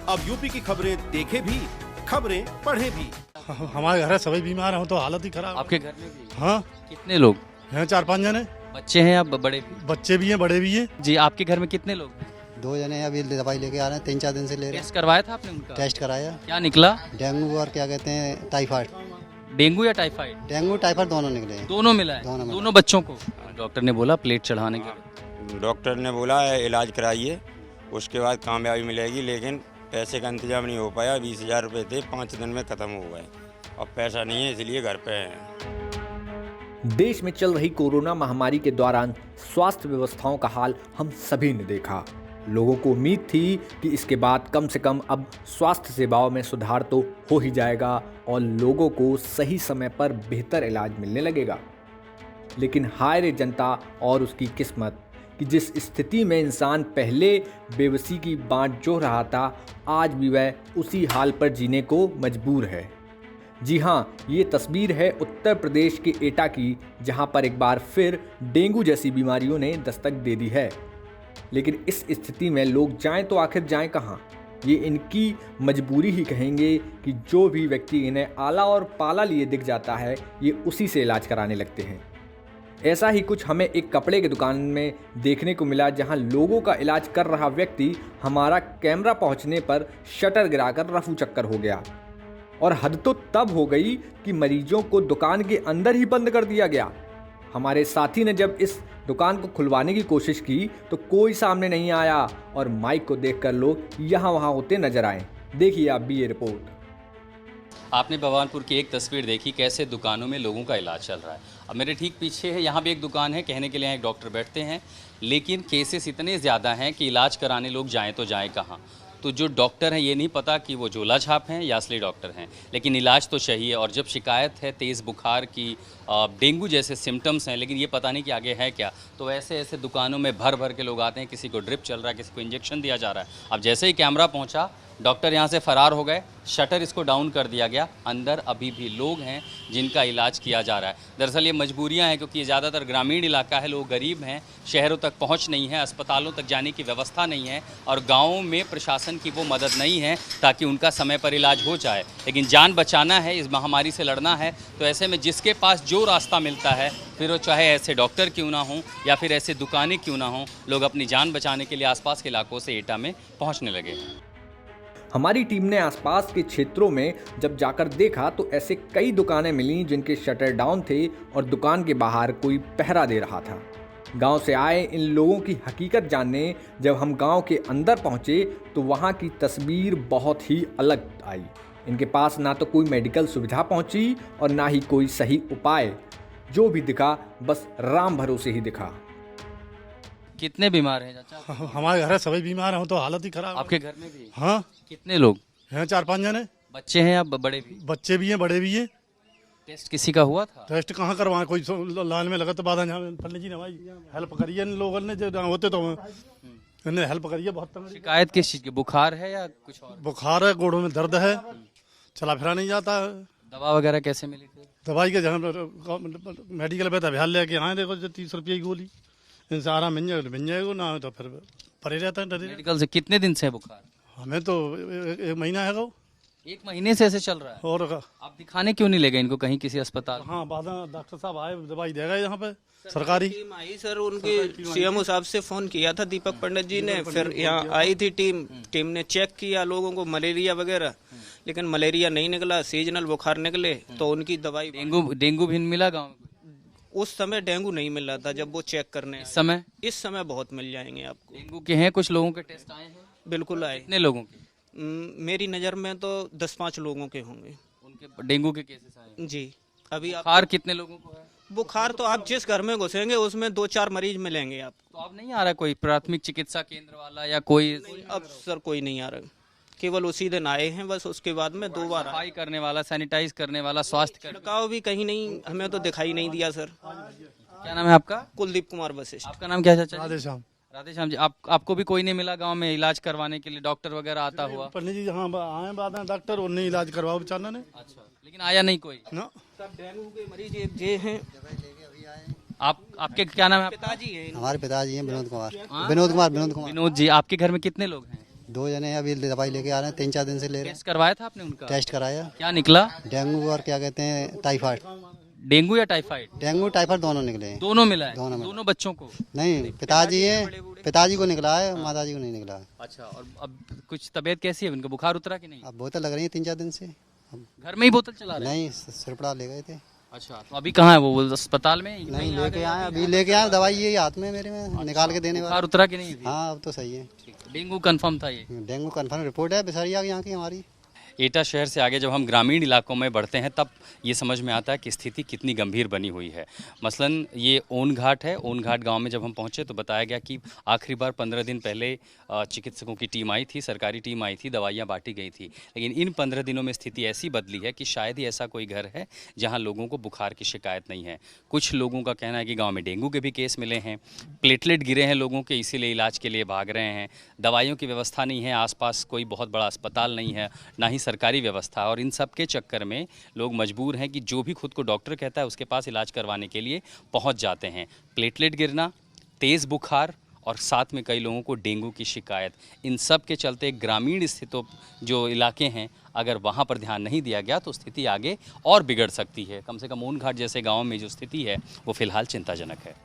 अब यूपी की खबरें देखे भी, खबरें पढ़े भी। हमारे घर है, सभी बीमार हैं तो हालत ही खराब। आपके घर में भी? हाँ, कितने लोग हैं 4-5 जने। बच्चे हैं या बड़े भी? बच्चे भी हैं, बड़े भी हैं। जी, आपके घर में कितने लोग हैं? 2 जने हैं, अभी दवाई लेके आ रहे हैं, 3-4 दिन से ले रहे हैं। टेस्ट करवाया था आपने उनका? टेस्ट कराया, क्या निकला? डेंगू और क्या कहते हैं टाइफाइड। डेंगू या टाइफाइड? डेंगू टाइफाइड दोनों निकले हैं। दोनों मिला है? दोनों मिला। दोनों बच्चों को? डॉक्टर ने बोला प्लेट चढ़ाने के। डॉक्टर ने बोला है इलाज कराइए, उसके बाद कामयाबी मिलेगी, लेकिन पैसे का इंतजाम नहीं हो पाया। 20,000 रुपये थे, 5 दिन में ख़त्म हो गए। अब पैसा नहीं है, इसलिए घर पे हैं। देश में चल रही कोरोना महामारी के दौरान स्वास्थ्य व्यवस्थाओं का हाल हम सभी ने देखा। लोगों को उम्मीद थी कि इसके बाद कम से कम अब स्वास्थ्य सेवाओं में सुधार तो हो ही जाएगा और लोगों को सही समय पर बेहतर इलाज मिलने लगेगा। लेकिन हाय रे जनता और उसकी किस्मत कि जिस स्थिति में इंसान पहले बेबसी की बांट जो रहा था, आज भी वह उसी हाल पर जीने को मजबूर है। जी हाँ, ये तस्वीर है उत्तर प्रदेश के एटा की, जहाँ पर एक बार फिर डेंगू जैसी बीमारियों ने दस्तक दे दी है। लेकिन इस स्थिति में लोग जाएं तो आखिर जाएं कहाँ? ये इनकी मजबूरी ही कहेंगे कि जो भी व्यक्ति इन्हें आला और पाला लिए दिख जाता है, ये उसी से इलाज कराने लगते हैं। ऐसा ही कुछ हमें एक कपड़े की दुकान में देखने को मिला, जहां लोगों का इलाज कर रहा व्यक्ति हमारा कैमरा पहुंचने पर शटर गिराकर रफू चक्कर हो गया। और हद तो तब हो गई कि मरीजों को दुकान के अंदर ही बंद कर दिया गया। हमारे साथी ने जब इस दुकान को खुलवाने की कोशिश की तो कोई सामने नहीं आया और माइक को देखकर लोग यहाँ वहाँ होते नजर आए। देखिए आप भी ये रिपोर्ट। आपने भगवानपुर की एक तस्वीर देखी, कैसे दुकानों में लोगों का इलाज चल रहा है। अब मेरे ठीक पीछे है, यहाँ भी एक दुकान है, कहने के लिए यहाँ एक डॉक्टर बैठते हैं, लेकिन केसेस इतने ज़्यादा हैं कि इलाज कराने लोग जाएँ तो जाएँ कहाँ। तो जो डॉक्टर हैं ये नहीं पता कि वो झोला छाप हैं या असली डॉक्टर हैं, लेकिन इलाज तो चाहिए। और जब शिकायत है तेज़ बुखार की, डेंगू जैसे सिम्टम्स हैं, लेकिन ये पता नहीं कि आगे है क्या, तो ऐसे ऐसे दुकानों में भर भर के लोग आते हैं। किसी को ड्रिप चल रहा है, किसी को इंजेक्शन दिया जा रहा है। अब जैसे ही कैमरा पहुंचा, डॉक्टर यहाँ से फ़रार हो गए, शटर इसको डाउन कर दिया गया। अंदर अभी भी लोग हैं जिनका इलाज किया जा रहा है। दरअसल ये मजबूरियां हैं, क्योंकि ये ज़्यादातर ग्रामीण इलाका है, लोग गरीब हैं, शहरों तक पहुंच नहीं है, अस्पतालों तक जाने की व्यवस्था नहीं है, और गाँवों में प्रशासन की वो मदद नहीं है ताकि उनका समय पर इलाज हो जाए। लेकिन जान बचाना है, इस महामारी से लड़ना है, तो ऐसे में जिसके पास जो रास्ता मिलता है, फिर वो चाहे ऐसे डॉक्टर क्यों ना हों या फिर ऐसे दुकानें क्यों ना हों, लोग अपनी जान बचाने के लिए आसपास के इलाकों से एटा में पहुँचने लगे। हमारी टीम ने आसपास के क्षेत्रों में जब जाकर देखा तो ऐसे कई दुकानें मिलीं जिनके शटर डाउन थे और दुकान के बाहर कोई पहरा दे रहा था। गांव से आए इन लोगों की हकीकत जानने जब हम गांव के अंदर पहुंचे तो वहां की तस्वीर बहुत ही अलग आई। इनके पास ना तो कोई मेडिकल सुविधा पहुंची और ना ही कोई सही उपाय। जो भी दिखा बस राम भरोसे ही दिखा। कितने बीमार हैं चाचा? हमारे घर है, सभी बीमार हैं तो हालत ही खराब। आपके घर में भी? हाँ, कितने लोग हैं 4-5 जने। बच्चे हैं या बड़े भी? बच्चे भी हैं, बड़े भी हैं। टेस्ट किसी का हुआ था? टेस्ट कहाँ करवाएं, कोई लाइन में लगा तो बाद फलने जी ना भाई हेल्प करिए इन लोगों ने, जो होते तो इन्हें हेल्प करिए। बहुत शिकायत किस चीज की? बुखार है या कुछ और? बुखार है, गोड़ों में दर्द है, चला फिरा नहीं जाता है। दवा वगैरह कैसे मिली थी? दवाई के जहाँ मेडिकल पे अभियान लेके आए, देखो 30 रुपये की गोली, इनसे आराम मिल जाएगा ना तो फिर परे रहता है डरे। मेडिकल से कितने दिन से है बुखार? हमें तो 1 महीना है। 1 महीने से ऐसे चल रहा है? और आप दिखाने क्यों नहीं ले गए इनको कहीं किसी अस्पताल? हाँ, बाद डॉक्टर साहब आए, दवाई देगा यहाँ पे सरकारी टीम आई सर, उनके सीएमओ साहब से फोन किया था दीपक पंडित जी ने, फिर यहाँ आई थी टीम ने चेक किया लोगों को मलेरिया वगैरह, लेकिन मलेरिया नहीं निकला, सीजनल बुखार निकले, तो उनकी दवाई। डेंगू भी मिला गाँव में? उस समय डेंगू नहीं मिल रहा था जब वो चेक करने। इस समय बहुत मिल जाएंगे आपको। डेंगू के हैं कुछ लोगों के टेस्ट आए हैं? बिल्कुल आए। कितने लोगों के? मेरी नज़र में तो 10-5 लोगों के होंगे उनके डेंगू के केसेस आए जी। अभी बुखार कितने लोगों को है? बुखार तो आप जिस घर में घुसेंगे उसमें 2-4 मरीज मिलेंगे आपको। तो अब नहीं आ रहा कोई प्राथमिक चिकित्सा केंद्र वाला या कोई? अब सर कोई नहीं आ रहा, केवल उसी दिन आए हैं बस, उसके बाद में 2 बार। सफाई करने वाला, सैनिटाइज करने वाला, स्वास्थ्य छिड़काव भी कहीं नहीं, हमें तो दिखाई नहीं दिया सर। क्या नाम है आपका? कुलदीप कुमार वशिष्ठ। आपका नाम क्या चाचा? राधेश्याम। राधेश्याम जी, आपको भी कोई नहीं मिला गांव में इलाज करवाने के लिए, डॉक्टर वगैरह आता हुआ? पंडित जी हाँ आए बाद में डॉक्टर, उन्हें इलाज करवाओ बेचारा ने। अच्छा, लेकिन आया नहीं कोई ना। सब डेंगू के मरीज एक जे हैं। आपके क्या नाम है? पिताजी हैं हमारे पिताजी हैं विनोद कुमार। हाँ? विनोद कुमार। विनोद जी, आपके घर में कितने लोग हैं? 2 जने अभी दवाई लेके आ रहे हैं, 3-4 दिन से ले रहे हैं। टेस्ट करवाया था आपने उनका? टेस्ट कराया, क्या निकला? डेंगू और क्या कहते हैं टाइफाइड। डेंगू या टाइफाइड? डेंगू टाइफाइड दोनों निकले हैं। दोनों मिला है? दोनों मिला। दोनों बच्चों को? नहीं, पिताजी है, पिताजी को निकला है, माताजी को नहीं निकला है। अच्छा, और अब कुछ तबीयत कैसी है उनका? बुखार उतरा कि नहीं? अब बोतल लग रही है 3-4 दिन से। अब घर में ही बोतल चला रहे हैं? नहीं, सिरपड़ा ले गए थे। अच्छा, तो अभी कहाँ है वो अस्पताल में? नहीं, लेके आए, अभी लेके आए, दवाई ये हाथ में मेरे में निकाल के देने बुखार वाला। उतरा कि नहीं? हाँ, अब तो सही है। डेंगू कंफर्म था ये? डेंगू कन्फर्म रिपोर्ट है बिसारिया की, यहाँ की हमारी। एटा शहर से आगे जब हम ग्रामीण इलाकों में बढ़ते हैं तब ये समझ में आता है कि स्थिति कितनी गंभीर बनी हुई है। मसलन ये ओन घाट है। ओन घाट गांव में जब हम पहुंचे तो बताया गया कि आखिरी बार 15 दिन पहले चिकित्सकों की टीम आई थी, सरकारी टीम आई थी, दवाइयां बांटी गई थी। लेकिन इन 15 दिनों में स्थिति ऐसी बदली है कि शायद ही ऐसा कोई घर है जहाँ लोगों को बुखार की शिकायत नहीं है। कुछ लोगों का कहना है कि गाँव में डेंगू के भी केस मिले हैं, प्लेटलेट गिरे हैं लोगों के, इसीलिए इलाज के लिए भाग रहे हैं। दवाइयों की व्यवस्था नहीं है, आसपास कोई बहुत बड़ा अस्पताल नहीं है, ना ही सरकारी व्यवस्था। और इन सब के चक्कर में लोग मजबूर हैं कि जो भी खुद को डॉक्टर कहता है उसके पास इलाज करवाने के लिए पहुंच जाते हैं। प्लेटलेट गिरना, तेज़ बुखार और साथ में कई लोगों को डेंगू की शिकायत, इन सब के चलते ग्रामीण स्थितों जो इलाके हैं अगर वहाँ पर ध्यान नहीं दिया गया तो स्थिति आगे और बिगड़ सकती है। कम से कम ऊन घाट जैसे गाँव में जो स्थिति है वो फिलहाल चिंताजनक है।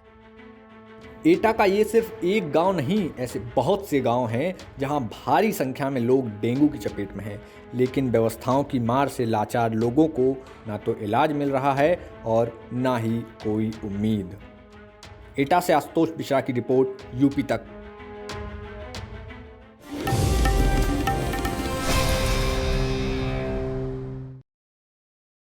एटा का ये सिर्फ एक गांव नहीं, ऐसे बहुत से गांव हैं जहां भारी संख्या में लोग डेंगू की चपेट में हैं, लेकिन व्यवस्थाओं की मार से लाचार लोगों को ना तो इलाज मिल रहा है और ना ही कोई उम्मीद। एटा से आशुतोष मिश्रा की रिपोर्ट, यूपी तक।